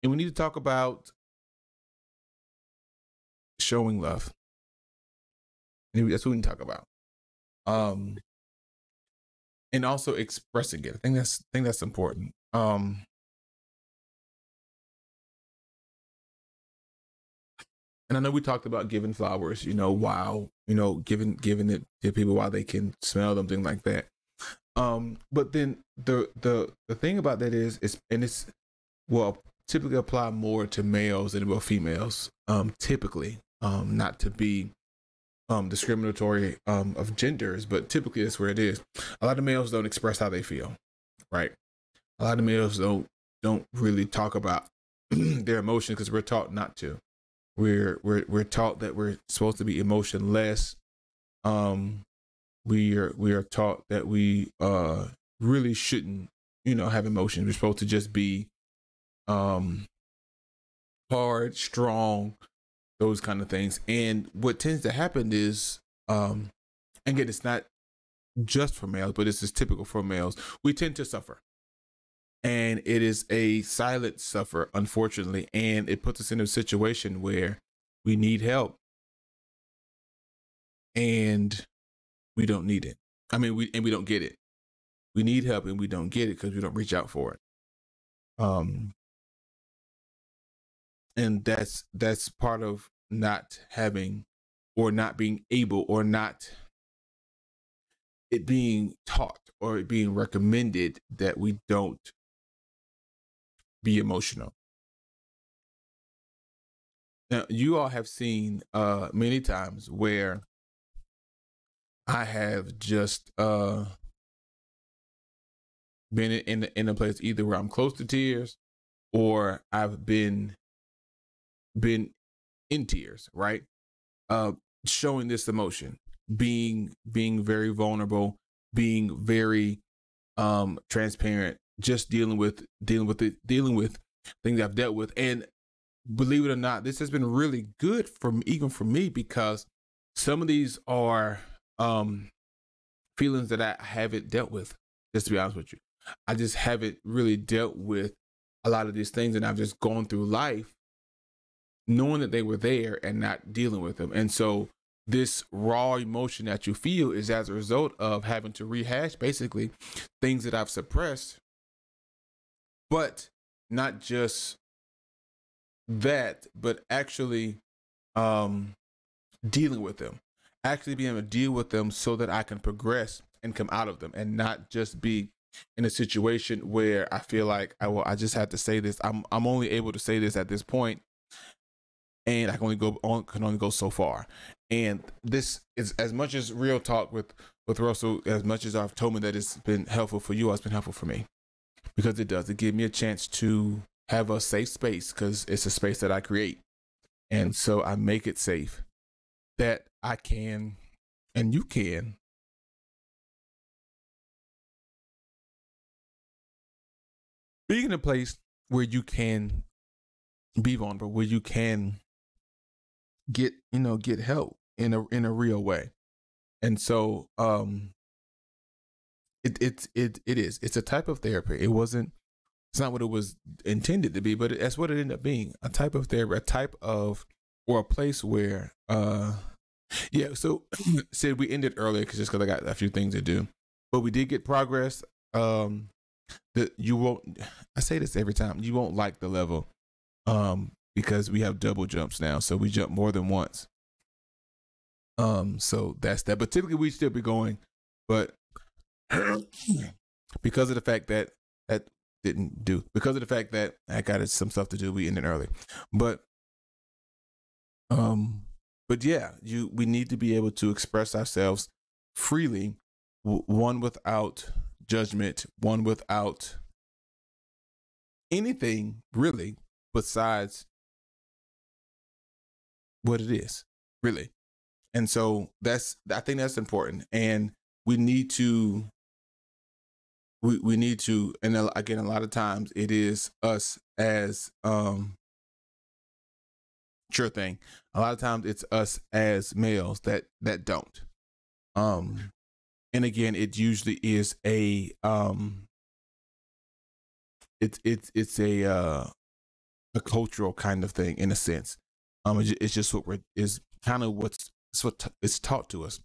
And we need to talk about showing love. And that's what we need to talk about. And also expressing it. I think that's important. And I know we talked about giving flowers, while, giving it to people while they can smell them, things like that. But then the thing about that is it's will typically apply more to males than it will females. Typically, not to be discriminatory of genders, but typically that's where it is. A lot of males don't express how they feel, right? A lot of males don't really talk about their emotions because we're taught not to. We're taught that we're supposed to be emotionless. We are taught that we really shouldn't, have emotions. We're supposed to just be hard, strong, those kind of things. And what tends to happen is, again, it's not just for males, but this is typical for males. We tend to suffer. And it is a silent suffer, unfortunately. And it puts us in a situation where we need help and we don't need it. I mean, we don't get it. We need help and we don't get it because we don't reach out for it. And that's part of not having or not being able or not it being taught or it being recommended that we don't be emotional. Now, you all have seen many times where I have just been in a place either where I'm close to tears or I've been in tears, right? Showing this emotion, being very vulnerable, being very transparent, just dealing with things I've dealt with. And believe it or not, this has been really good even for me, because some of these are feelings that I haven't dealt with, just to be honest with you. I just haven't really dealt with a lot of these things, and I've just gone through life knowing that they were there and not dealing with them. And so this raw emotion that you feel is as a result of having to rehash basically things that I've suppressed, but not just that, but actually dealing with them, actually being able to deal with them so that I can progress and come out of them, and not just be in a situation where I feel like I just have to say this. I'm only able to say this at this point, and I can only go so far. And this is, as much as real talk with Russell, as much as I've told me that it's been helpful for you, it's been helpful for me, because it does. It gives me a chance to have a safe space, because it's a space that I create. And so I make it safe that I can, and you can, be in a place where you can be vulnerable, where you can get help in a real way. And so it's a type of therapy. It's not what it was intended to be, but that's what it ended up being, a type of therapy, or a place where yeah. So said we ended earlier because I got a few things to do, but we did get progress. That you won't, I say this every time, you won't like the level because we have double jumps now, so we jump more than once. So that's that. But typically we still be going, but because of the fact that because of the fact that I got some stuff to do, we ended early. But yeah, we need to be able to express ourselves freely, one without judgment, one without anything really besides what it is, really. And so I think that's important, and we need to, and again, a lot of times it is us as, sure thing. A lot of times it's us as males that don't. And again, it usually is a, it's a a cultural kind of thing in a sense. It's just what we're is kind of it's what it's taught to us.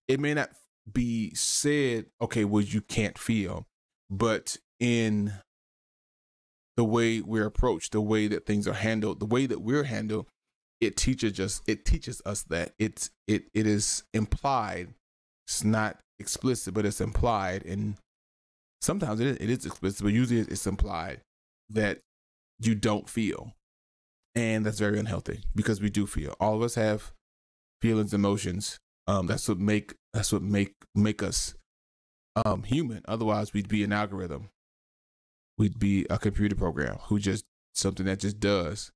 It may not be said, okay, well, you can't feel, but in the way we're approached, the way that things are handled, the way that we're handled, it teaches us that it is implied. It's not explicit, but it's implied, and sometimes it is explicit, but usually it's implied that you don't feel, and that's very unhealthy because we do feel. All of us have feelings, emotions. That's what make us human. Otherwise, we'd be an algorithm. We'd be a computer program who just something that just does.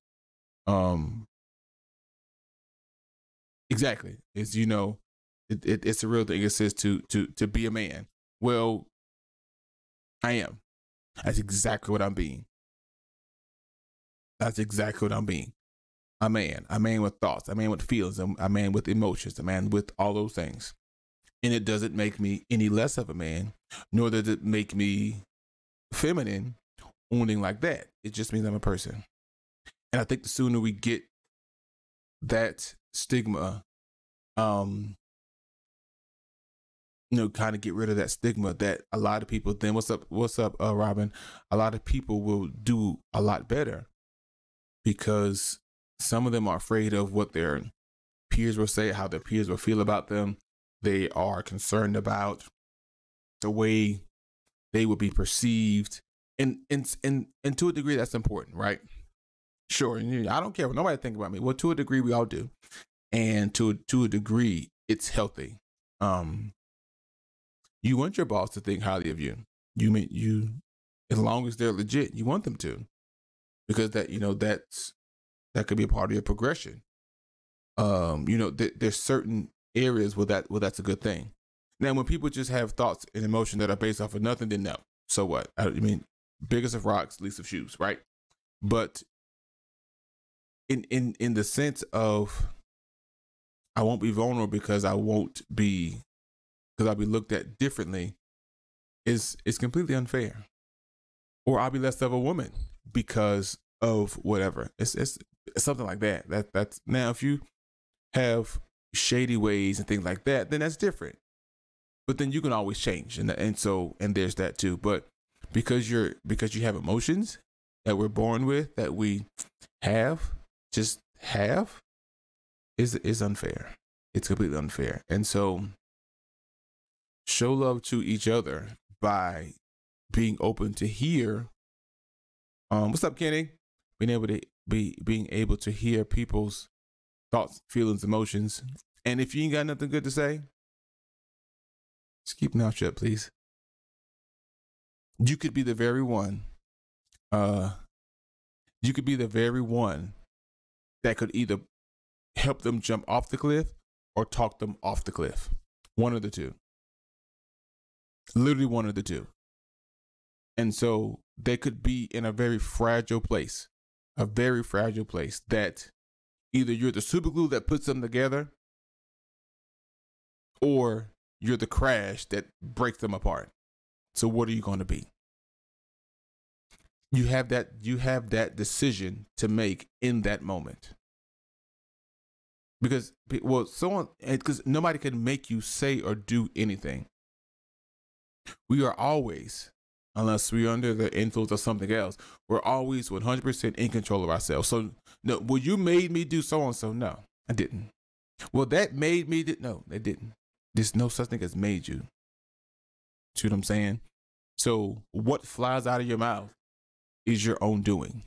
Exactly. It's it's a real thing. It says to be a man. Well, I am. That's exactly what I'm being. That's exactly what I'm being. A man. A man with thoughts. A man with feelings. A man with emotions. A man with all those things. And it doesn't make me any less of a man, nor does it make me feminine or anything like that. It just means I'm a person. And I think the sooner we get that stigma, kind of get rid of that stigma that a lot of people then what's up, Robin? A lot of people will do a lot better because some of them are afraid of what their peers will say, how their peers will feel about them. They are concerned about the way they will be perceived. And to a degree, that's important, right? Sure. I don't care what nobody think about me. Well, to a degree, we all do. And to a degree, it's healthy. You want your boss to think highly of you. You as long as they're legit, you want them to. Because that could be a part of your progression. There's certain areas where that's a good thing. Now, when people just have thoughts and emotion that are based off of nothing, then no. So what? I mean, biggest of rocks, least of shoes, right? But in the sense of I won't be vulnerable because I'll be looked at differently is completely unfair. Or I'll be less of a woman because of whatever. It's something like that. That's now if you have shady ways and things like that, then that's different. But then you can always change, and there's that too. But because you have emotions that we're born with, that we just have, is unfair. It's completely unfair. And so show love to each other by being open to hear. What's up, Kenny? Being able to hear people's thoughts, feelings, emotions. And if you ain't got nothing good to say, just keep your mouth shut, please. You could be the very one. You could be the very one that could either help them jump off the cliff or talk them off the cliff. One of the two. Literally one of the two. And so they could be in a very fragile place. A very fragile place that either you're the super glue that puts them together or you're the crash that breaks them apart. So what are you going to be? You have that decision to make in that moment. Because nobody can make you say or do anything. We are always, unless we're under the influence of something else, we're always 100% in control of ourselves. So, no, well, you made me do so and so. No, I didn't. Well, that made me no, they didn't. There's no such thing as made you. See what I'm saying? So what flies out of your mouth is your own doing.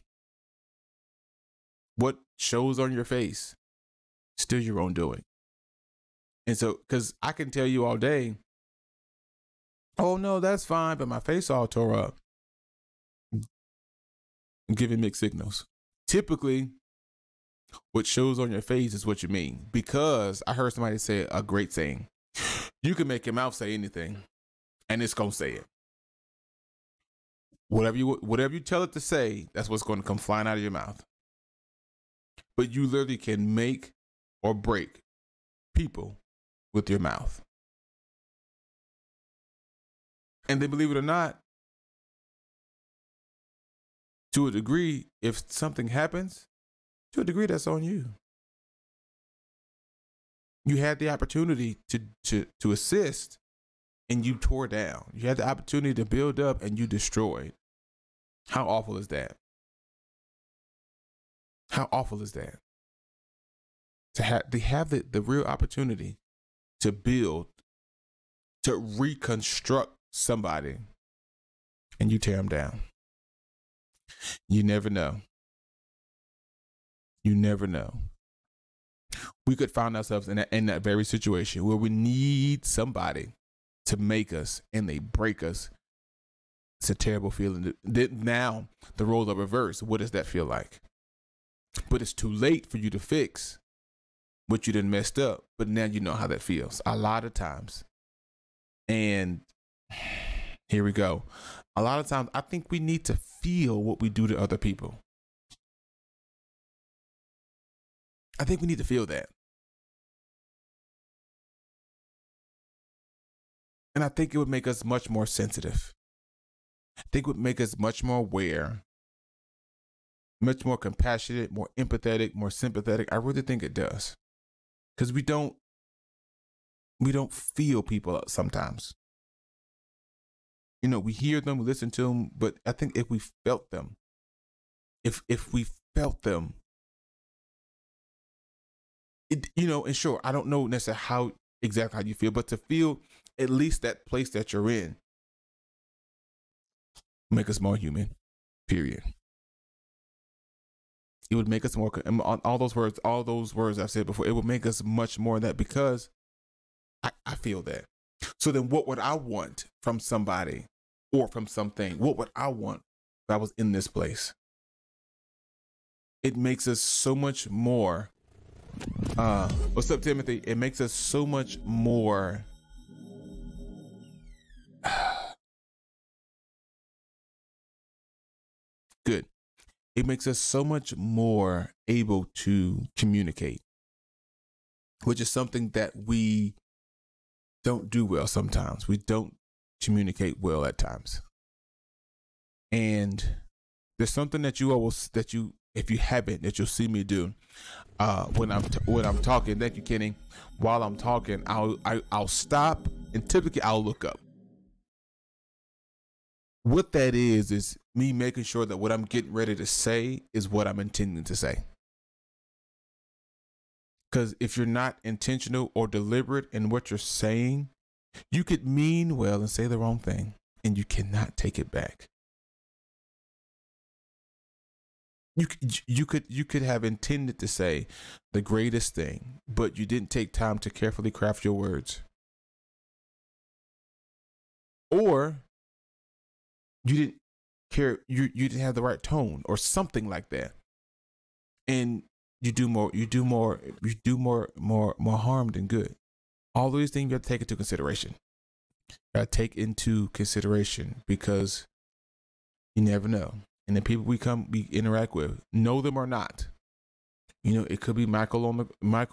What shows on your face, still your own doing. And so, because I can tell you all day, oh no, that's fine, but my face all tore up. I'm giving mixed signals. Typically, what shows on your face is what you mean. Because I heard somebody say a great saying. You can make your mouth say anything, and it's gonna say it. Whatever you tell it to say, that's what's going to come flying out of your mouth. But you literally can make or break people with your mouth. And then, believe it or not, To a degree, if something happens, to a degree, that's on you. You had the opportunity to assist, and you tore down. You had the opportunity to build up, and you destroyed. How awful is that? How awful is that? To have the real opportunity to build, to reconstruct somebody, and you tear them down. You never know. You never know. We could find ourselves in that very situation where we need somebody to make us, and they break us. It's a terrible feeling. Now the roles are reversed. What does that feel like? But it's too late for you to fix what you done messed up. But now you know how that feels a lot of times. And here we go. A lot of times I think we need to feel what we do to other people. I think we need to feel that. And I think it would make us much more sensitive. I think it would make us much more aware, much more compassionate, more empathetic, more sympathetic. I really think it does. Because we don't feel people sometimes. You know, we hear them, we listen to them, but I think if we felt them, if we felt them, and sure, I don't know necessarily exactly how you feel, but to feel at least that place that you're in, make us more human, period. It would make us more, all those words I've said before, it would make us much more of that, because I feel that. So then what would I want from somebody or from something? What would I want if I was in this place? It makes us so much more, what's up, Timothy? It makes us so much more good. It makes us so much more able to communicate, which is something that we don't do well sometimes. We don't communicate well at times. And there's something that if you haven't, that you'll see me do when I'm talking. Thank you, Kenny. While I'm talking, I'll stop, and typically I'll look up. What that is me making sure that what I'm getting ready to say is what I'm intending to say. Because if you're not intentional or deliberate in what you're saying, you could mean well and say the wrong thing, and you cannot take it back. You could have intended to say the greatest thing, but you didn't take time to carefully craft your words. Or you didn't care, you didn't have the right tone or something like that. And you do more harm than good. All these things you have to take into consideration. You gotta take into consideration, because you never know. And the people we interact with, know them or not. You know, it could be Michael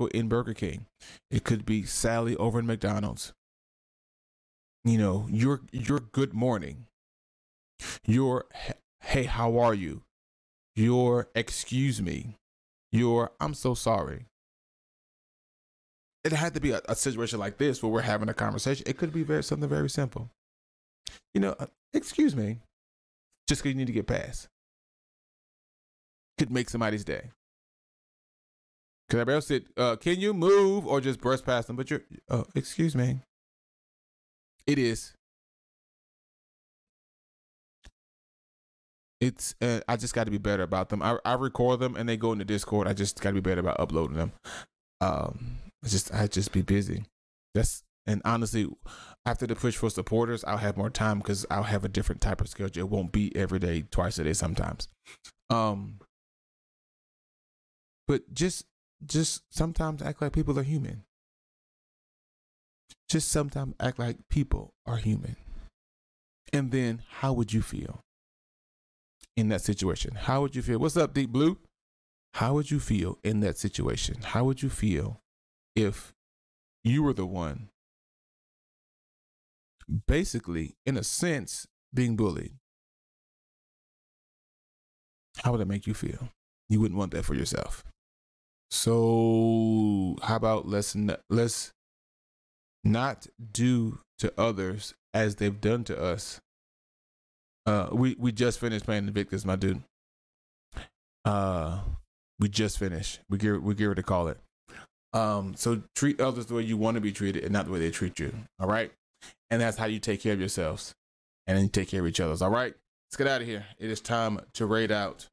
in Burger King. It could be Sally over in McDonald's. You know, your good morning. Your hey, how are you? Your excuse me. Your I'm so sorry. It had to be a situation like this where we're having a conversation. It could be something very simple. You know, excuse me. Just because you need to get past. Could make somebody's day. Because everybody else said, can you move, or just brush past them? But excuse me. It is. It's I just got to be better about them. I record them and they go into Discord. I just got to be better about uploading them. I just be busy. And honestly, after the push for supporters, I'll have more time because I'll have a different type of schedule. It won't be every day, twice a day sometimes. But just sometimes act like people are human. Just sometimes act like people are human. And then how would you feel in that situation? How would you feel? What's up, Deep Blue? How would you feel in that situation? How would you feel if you were the one, basically, in a sense, being bullied? how would it make you feel? You wouldn't want that for yourself. So how about let's not do to others as they've done to us. We just finished playing Invictus, my dude. We just finished. We give it a call it. So treat others the way you want to be treated and not the way they treat you. All right. And that's how you take care of yourselves and then you take care of each other's. All right. Let's get out of here. It is time to raid out.